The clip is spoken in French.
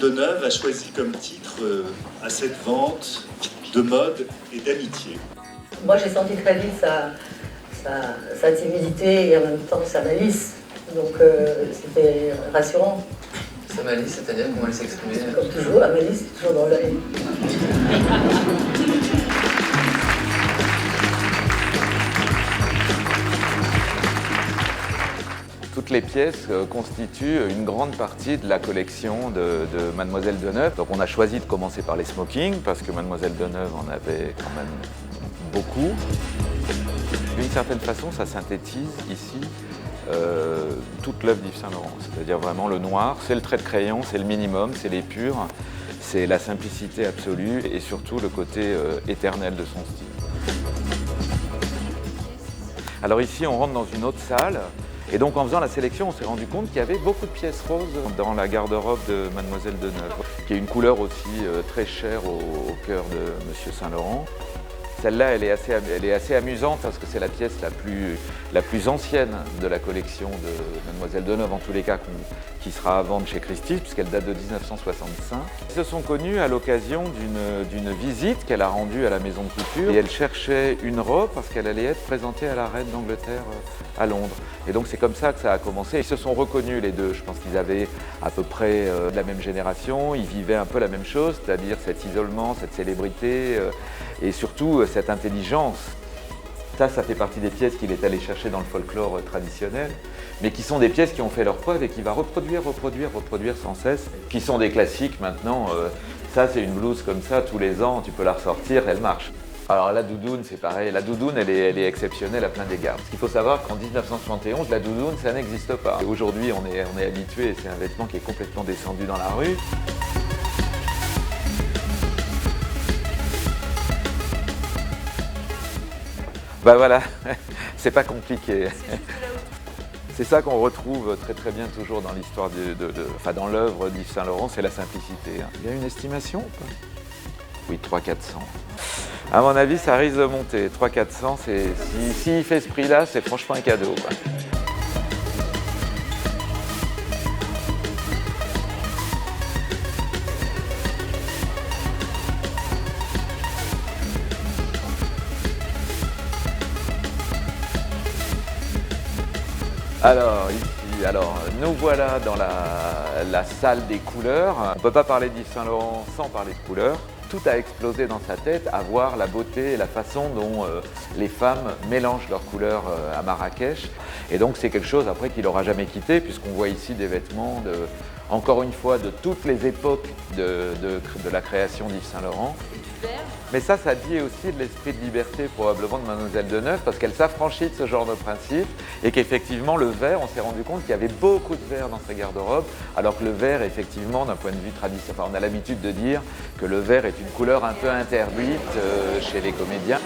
Deneuve a choisi comme titre à cette vente de mode et d'amitié. Moi, j'ai senti très vite sa timidité et en même temps sa malice. Donc, c'était rassurant. Sa malice, c'est-à-dire comment elle s'exprimait? Comme toujours, la malice est toujours dans l'œil. Toutes les pièces constituent une grande partie de la collection de Mademoiselle Deneuve. Donc on a choisi de commencer par les smokings parce que Mademoiselle Deneuve en avait quand même beaucoup. D'une certaine façon, ça synthétise ici toute l'œuvre d'Yves Saint Laurent. C'est-à-dire vraiment le noir, c'est le trait de crayon, c'est le minimum, c'est l'épure, c'est la simplicité absolue et surtout le côté éternel de son style. Alors ici, on rentre dans une autre salle. Et donc en faisant la sélection, on s'est rendu compte qu'il y avait beaucoup de pièces roses dans la garde-robe de Mademoiselle Deneuve, qui est une couleur aussi très chère au cœur de Monsieur Saint Laurent. Celle-là, elle est assez amusante parce que c'est la pièce la plus ancienne de la collection de Mademoiselle Deneuve, en tous les cas, qui sera à vendre chez Christie's, puisqu'elle date de 1965. Ils se sont connus à l'occasion d'une visite qu'elle a rendue à la maison de couture. Et elle cherchait une robe parce qu'elle allait être présentée à la reine d'Angleterre à Londres. Et donc c'est comme ça que ça a commencé. Ils se sont reconnus les deux. Je pense qu'ils avaient à peu près la même génération. Ils vivaient un peu la même chose, c'est-à-dire cet isolement, cette célébrité et surtout cette intelligence. Ça fait partie des pièces qu'il est allé chercher dans le folklore traditionnel, mais qui sont des pièces qui ont fait leur preuve et qu'il va reproduire sans cesse, qui sont des classiques maintenant. Ça, c'est une blouse comme ça, tous les ans, tu peux la ressortir, elle marche. Alors la doudoune, c'est pareil. La doudoune, elle est exceptionnelle à plein d'égards. Parce qu'il faut savoir qu'en 1971, la doudoune, ça n'existe pas. Aujourd'hui, on est habitué, et c'est un vêtement qui est complètement descendu dans la rue. Ben voilà, c'est pas compliqué. C'est ça qu'on retrouve très très bien toujours dans l'histoire, dans l'œuvre d'Yves Saint Laurent, c'est la simplicité. Il y a une estimation ou pas? Oui, 300-400. À mon avis, ça risque de monter. 300-400, s'il fait ce prix-là, c'est franchement un cadeau, quoi. Alors ici, nous voilà dans la salle des couleurs. On ne peut pas parler d'Yves Saint Laurent sans parler de couleurs. Tout a explosé dans sa tête à voir la beauté et la façon dont les femmes mélangent leurs couleurs à Marrakech. Et donc c'est quelque chose après qu'il n'aura jamais quitté, puisqu'on voit ici des vêtements, encore une fois, de toutes les époques de la création d'Yves Saint Laurent. Mais ça dit aussi de l'esprit de liberté probablement de Mademoiselle Deneuve, parce qu'elle s'affranchit de ce genre de principe et qu'effectivement le vert, on s'est rendu compte qu'il y avait beaucoup de vert dans sa garde-robe, alors que le vert, effectivement, d'un point de vue traditionnel, on a l'habitude de dire que le vert est une couleur un peu interdite chez les comédiens.